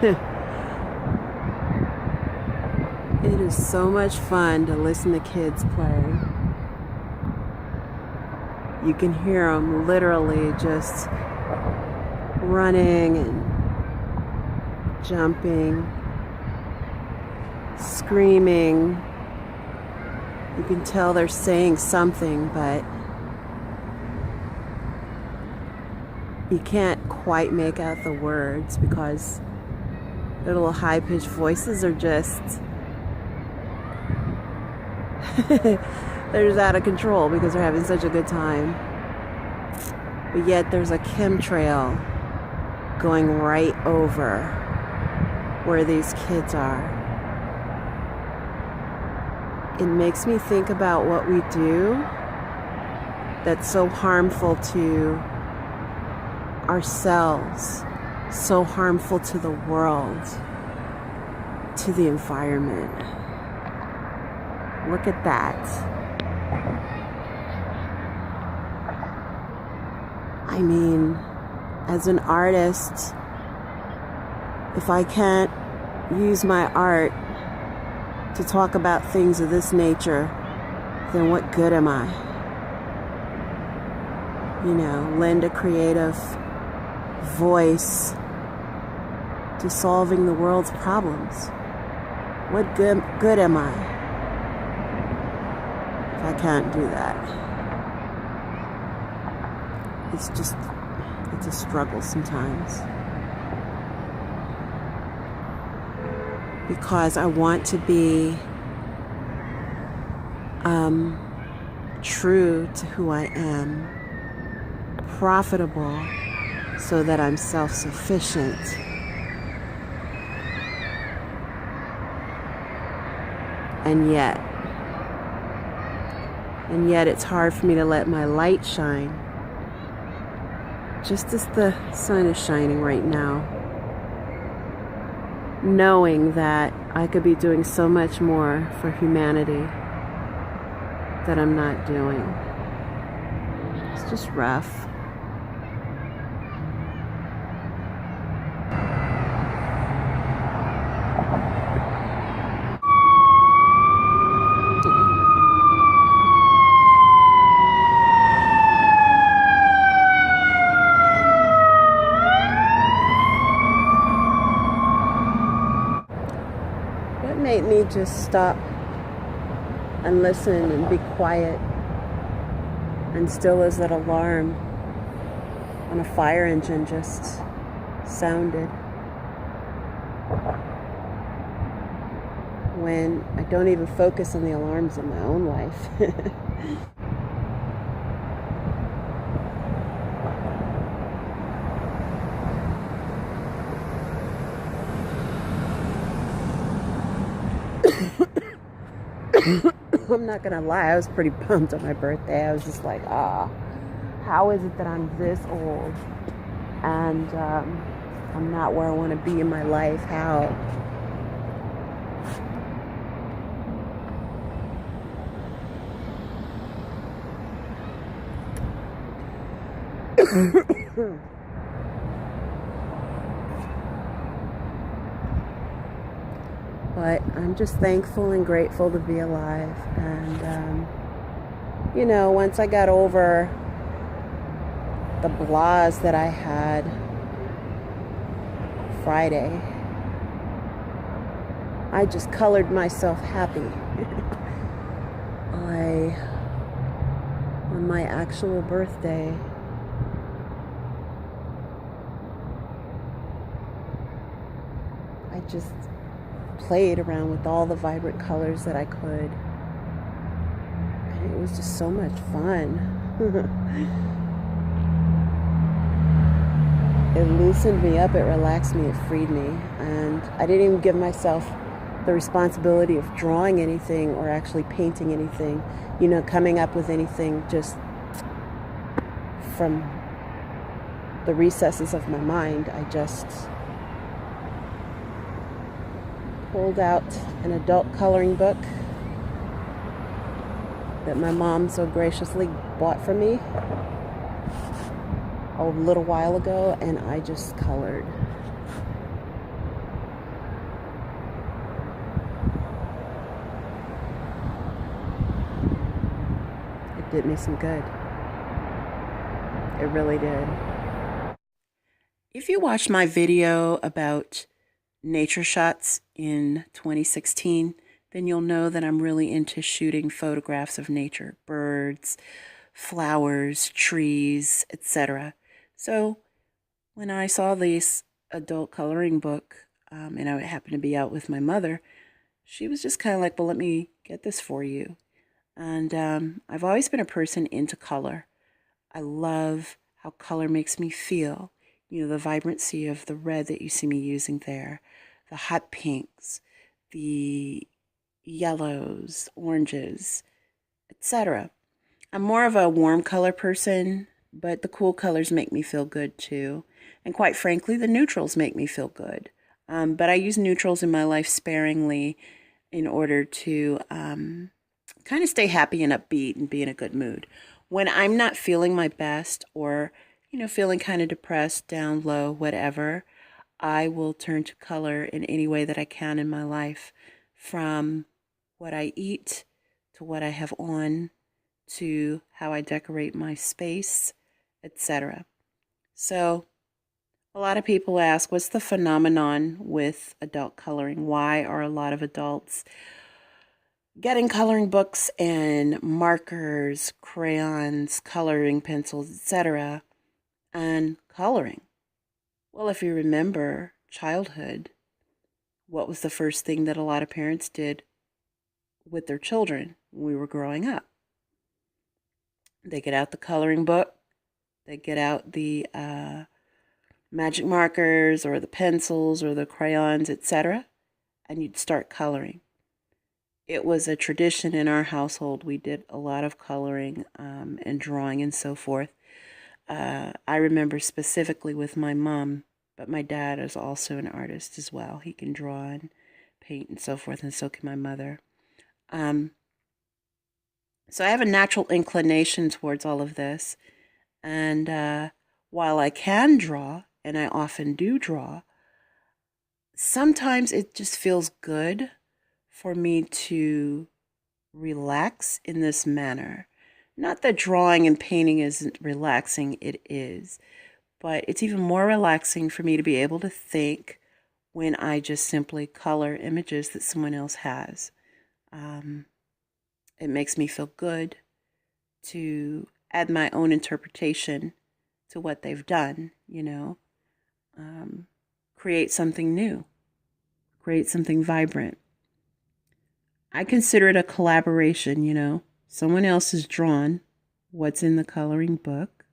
It is so much fun to listen to kids play. You can hear them literally just running and jumping, screaming. You can tell they're saying something, but you can't quite make out the words because their little high-pitched voices are just they're just out of control because they're having such a good time. But yet there's a chemtrail going right over where these kids are. It makes me think about what we do that's so harmful to ourselves, so harmful to the world, to the environment. Look at that. I mean, as an artist, if I can't use my art to talk about things of this nature, then what good am I? You know, lend a creative voice to solving the world's problems. What good am I if I can't do that? It's a struggle sometimes. Because I want to be true to who I am, profitable so that I'm self-sufficient. And yet it's hard for me to let my light shine, just as the sun is shining right now, knowing that I could be doing so much more for humanity that I'm not doing. It's just rough. Made me just stop and listen and be quiet, and still as that alarm on a fire engine just sounded, when I don't even focus on the alarms in my own life. I'm not gonna lie, I was pretty bummed on my birthday. I was just like, how is it that I'm this old and I'm not where I want to be in my life? How? But I'm just thankful and grateful to be alive. And, you know, once I got over the blahs that I had Friday, I just colored myself happy. On my actual birthday, I just played around with all the vibrant colors that I could, and it was just so much fun. It loosened me up, it relaxed me, it freed me, and I didn't even give myself the responsibility of drawing anything or actually painting anything, you know, coming up with anything just from the recesses of my mind. I just pulled out an adult coloring book that my mom so graciously bought for me a little while ago, and I just colored. did me some good. It really did. If you watched my video about nature shots in 2016, then you'll know that I'm really into shooting photographs of nature, birds, flowers, trees, etc. So when I saw this adult coloring book, and I happened to be out with my mother, she was just kind of like, well, let me get this for you. And I've always been a person into color. I love how color makes me feel. You know, the vibrancy of the red that you see me using there, the hot pinks, the yellows, oranges, etc. I'm more of a warm color person, but the cool colors make me feel good too. And quite frankly, the neutrals make me feel good. But I use neutrals in my life sparingly in order to kind of stay happy and upbeat and be in a good mood. When I'm not feeling my best or, feeling kind of depressed, down low, whatever, I will turn to color in any way that I can in my life, from what I eat to what I have on to how I decorate my space, etc. So a lot of people ask, what's the phenomenon with adult coloring? Why are a lot of adults getting coloring books and markers, crayons, coloring pencils, etc., and coloring? Well, if you remember childhood, what was the first thing that a lot of parents did with their children when we were growing up? They get out the coloring book, they get out the magic markers or the pencils or the crayons, etc., and you'd start coloring. It was a tradition in our household. We did a lot of coloring and drawing and so forth. I remember specifically with my mom, but my dad is also an artist as well. He can draw and paint and so forth, and so can my mother. So I have a natural inclination towards all of this. And while I can draw, and I often do draw, sometimes it just feels good for me to relax in this manner. Not that drawing and painting isn't relaxing, it is. But it's even more relaxing for me to be able to think when I just simply color images that someone else has. It makes me feel good to add my own interpretation to what they've done, create something new, create something vibrant. I consider it a collaboration, Someone else has drawn what's in the coloring book.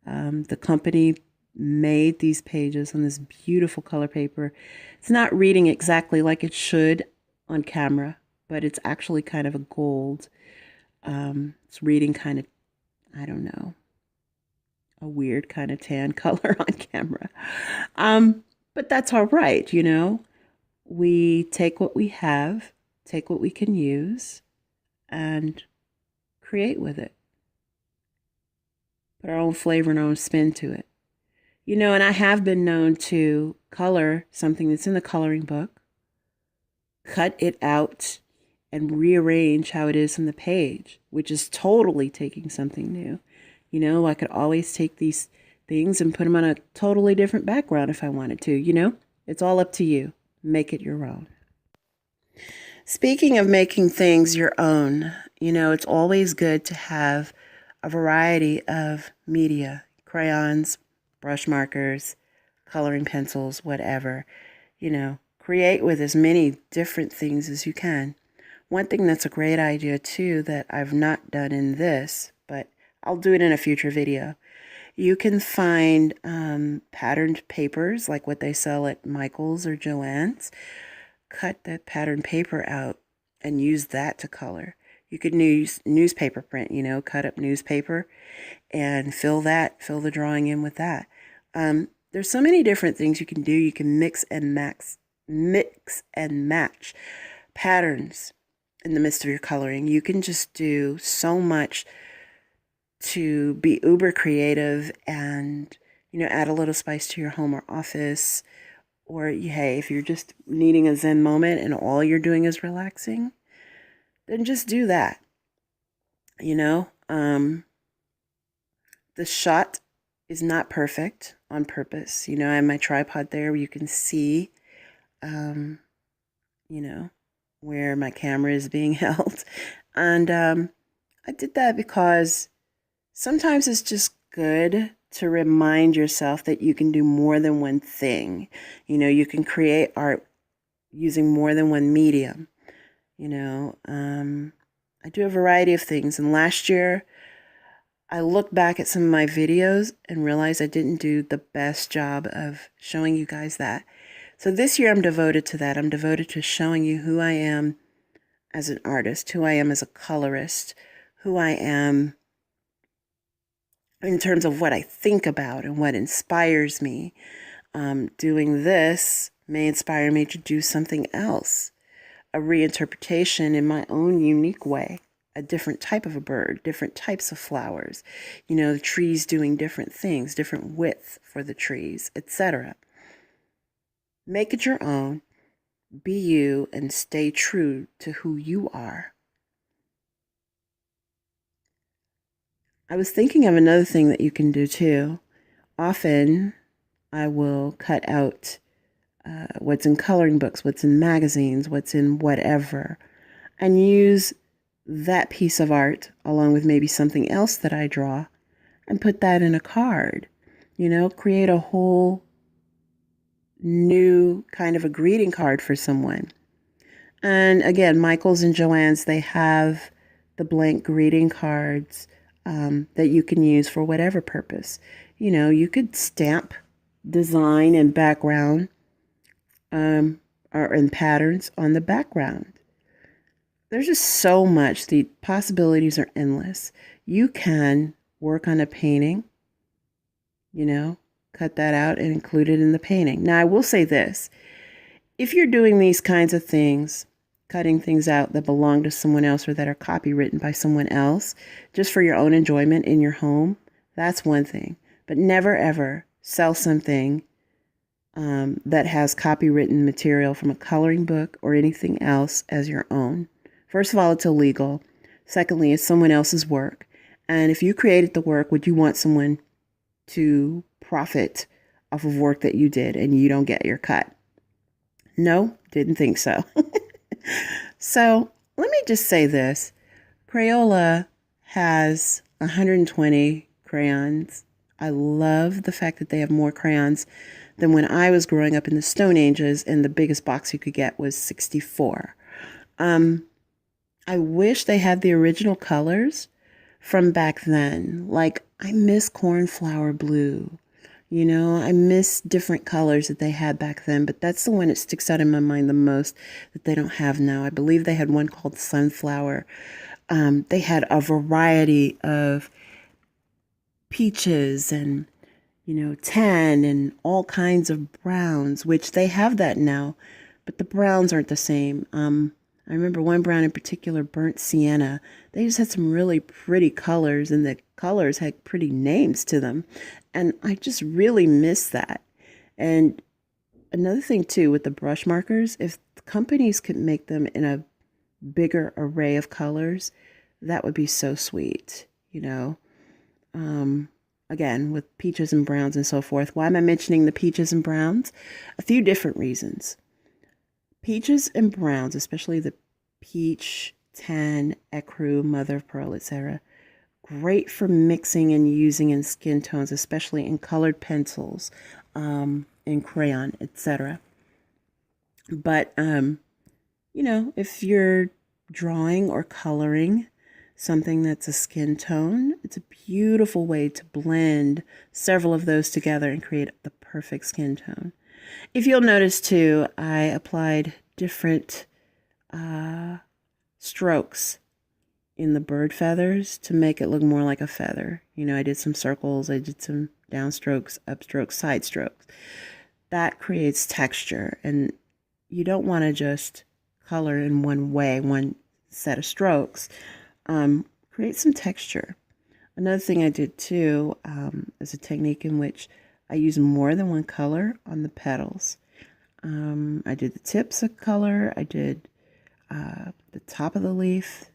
The company made these pages on this beautiful color paper. It's not reading exactly like it should on camera, but it's actually kind of a gold. It's reading kind of, I don't know, a weird kind of tan color on camera. But that's all right, We take what we have, take what we can use, and create with it. Put our own flavor and our own spin to it. And I have been known to color something that's in the coloring book, cut it out, and rearrange how it is on the page, which is totally taking something new. I could always take these things and put them on a totally different background if I wanted to, It's all up to you. Make it your own. Speaking of making things your own, it's always good to have a variety of media, crayons, brush markers, coloring pencils, whatever. Create with as many different things as you can. One thing that's a great idea too that I've not done in this, but I'll do it in a future video. You can find patterned papers like what they sell at Michael's or Joann's. Cut that patterned paper out and use that to color. You could use newspaper print, cut up newspaper and fill the drawing in with that. There's so many different things you can do. You can mix and match patterns in the midst of your coloring. You can just do so much to be uber creative and, add a little spice to your home or office. Or, hey, if you're just needing a Zen moment and all you're doing is relaxing, then just do that. The shot is not perfect on purpose. I have my tripod there where you can see, um, you know, where my camera is being held. And I did that because sometimes it's just good to remind yourself that you can do more than one thing. You can create art using more than one medium. I do a variety of things. And last year, I looked back at some of my videos and realized I didn't do the best job of showing you guys that. So this year I'm devoted to that. I'm devoted to showing you who I am as an artist, who I am as a colorist, who I am in terms of what I think about and what inspires me. Doing this may inspire me to do something else, a reinterpretation in my own unique way, a different type of a bird, different types of flowers, the trees doing different things, different width for the trees, etc. Make it your own, be you, and stay true to who you are. I was thinking of another thing that you can do too. Often I will cut out what's in coloring books, what's in magazines, what's in whatever, and use that piece of art along with maybe something else that I draw and put that in a card. Create a whole new kind of a greeting card for someone. And again, Michaels and Joann's, they have the blank greeting cards that you can use for whatever purpose. You could stamp design and background or in patterns on the background. There's just so much. The possibilities are endless. You can work on a painting, cut that out and include it in the painting. Now, I will say this. If you're doing these kinds of things, cutting things out that belong to someone else or that are copywritten by someone else, just for your own enjoyment in your home, that's one thing. But never, ever sell something that has copywritten material from a coloring book or anything else as your own. First of all, it's illegal. Secondly, it's someone else's work. And if you created the work, would you want someone to profit off of work that you did and you don't get your cut? No, didn't think so. So let me just say this. Crayola has 120 crayons. I love the fact that they have more crayons than when I was growing up in the Stone Ages, and the biggest box you could get was 64. I wish they had the original colors from back then. Like, I miss cornflower blue. I miss different colors that they had back then, but that's the one that sticks out in my mind the most that they don't have now. I believe they had one called Sunflower. They had a variety of peaches and, tan and all kinds of browns, which they have that now, but the browns aren't the same. I remember one brown in particular, burnt sienna. They just had some really pretty colors, and the colors had pretty names to them. And I just really miss that. And another thing too, with the brush markers, if companies could make them in a bigger array of colors, that would be so sweet, Again, with peaches and browns and so forth. Why am I mentioning the peaches and browns? A few different reasons. Peaches and browns, especially the peach, tan, ecru, mother of pearl, etc. Great for mixing and using in skin tones, especially in colored pencils, in crayon, etc. But, if you're drawing or coloring something that's a skin tone, it's a beautiful way to blend several of those together and create the perfect skin tone. If you'll notice too, I applied different strokes in the bird feathers to make it look more like a feather. I did some circles, I did some downstrokes, upstrokes, side strokes. That creates texture, and you don't want to just color in one way, one set of strokes. Create some texture. Another thing I did too is a technique in which I use more than one color on the petals. I did the tips of color, I did the top of the leaf,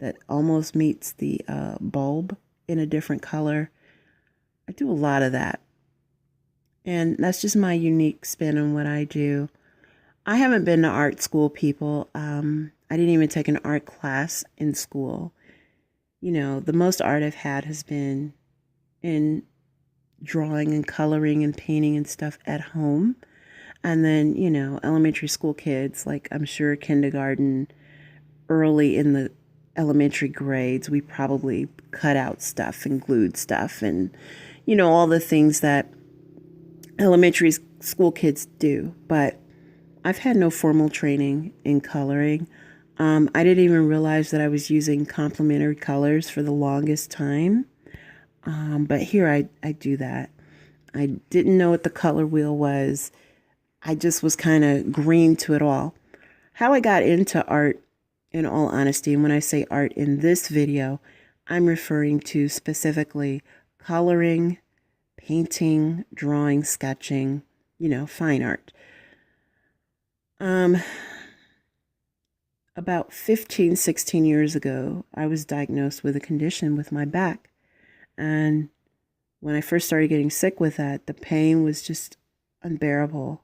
that almost meets the bulb in a different color. I do a lot of that. And that's just my unique spin on what I do. I haven't been to art school, people. I didn't even take an art class in school. You know, the most art I've had has been in drawing and coloring and painting and stuff at home. And then, you know, elementary school kids, like I'm sure kindergarten, early in the elementary grades, we probably cut out stuff and glued stuff and, you know, all the things that elementary school kids do. But I've had no formal training in coloring. I didn't even realize that I was using complementary colors for the longest time. But here I do that. I didn't know what the color wheel was. I just was kind of green to it all. How I got into art, in all honesty, and when I say art in this video, I'm referring to specifically coloring, painting, drawing, sketching, you know, fine art. About 15, 16 years ago, I was diagnosed with a condition with my back. And when I first started getting sick with that, the pain was just unbearable.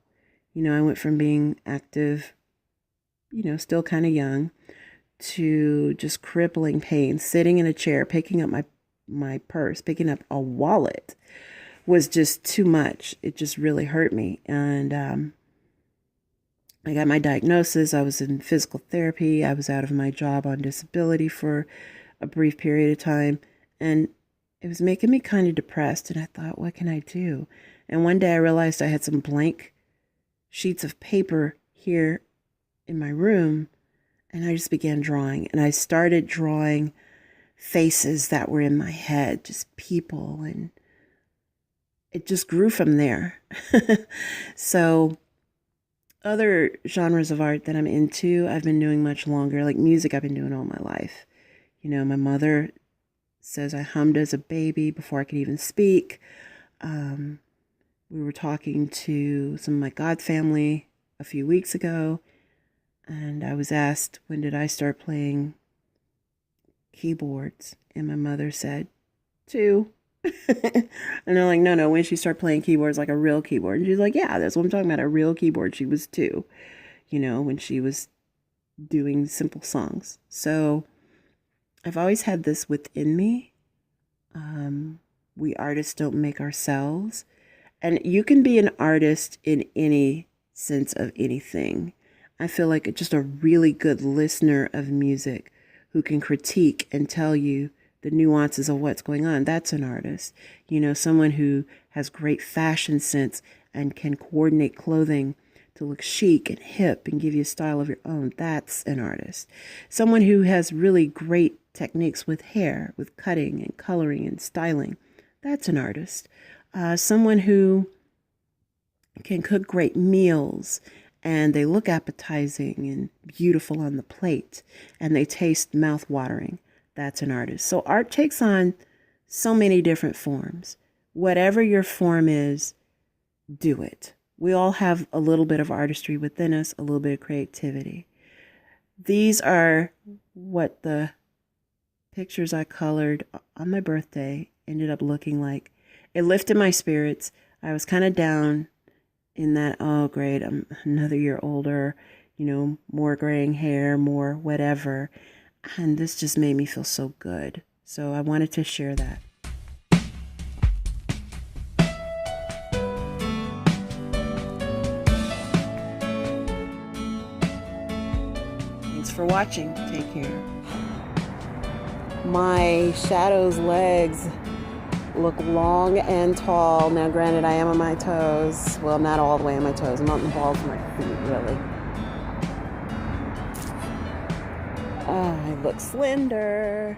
You know, I went from being active, you know, still kind of young, to just crippling pain. Sitting in a chair, picking up my purse, picking up a wallet was just too much. It just really hurt me. And I got my diagnosis. I was in physical therapy. I was out of my job on disability for a brief period of time. And it was making me kind of depressed. And I thought, what can I do? And one day I realized I had some blank sheets of paper here in my room. And I just began drawing. And I started drawing faces that were in my head, just people. And it just grew from there. So other genres of art that I'm into, I've been doing much longer. Like music, I've been doing all my life. You know, my mother says I hummed as a baby before I could even speak. We were talking to some of my God family a few weeks ago, and I was asked, when did I start playing keyboards? And my mother said, 2. And they're like, no, when she started playing keyboards, like a real keyboard. And she's like, yeah, that's what I'm talking about, a real keyboard. She was 2, you know, when she was doing simple songs. So I've always had this within me. We artists don't make ourselves. And you can be an artist in any sense of anything. I feel like just a really good listener of music who can critique and tell you the nuances of what's going on. That's an artist. You know, someone who has great fashion sense and can coordinate clothing to look chic and hip and give you a style of your own. That's an artist. Someone who has really great techniques with hair, with cutting and coloring and styling. That's an artist. Someone who can cook great meals and they look appetizing and beautiful on the plate and they taste mouth-watering. That's an artist. So art takes on so many different forms. Whatever your form is, do it. We all have a little bit of artistry within us, a little bit of creativity. These are what the pictures I colored on my birthday ended up looking like. It lifted my spirits. I was kind of down in that, oh, great, I'm another year older, you know, more graying hair, more whatever. And this just made me feel so good. So I wanted to share that. Thanks for watching. Take care. My shadow's legs look long and tall. Now, granted, I am on my toes. Well, not all the way on my toes. I'm on the balls of my feet, really. Oh, I look slender.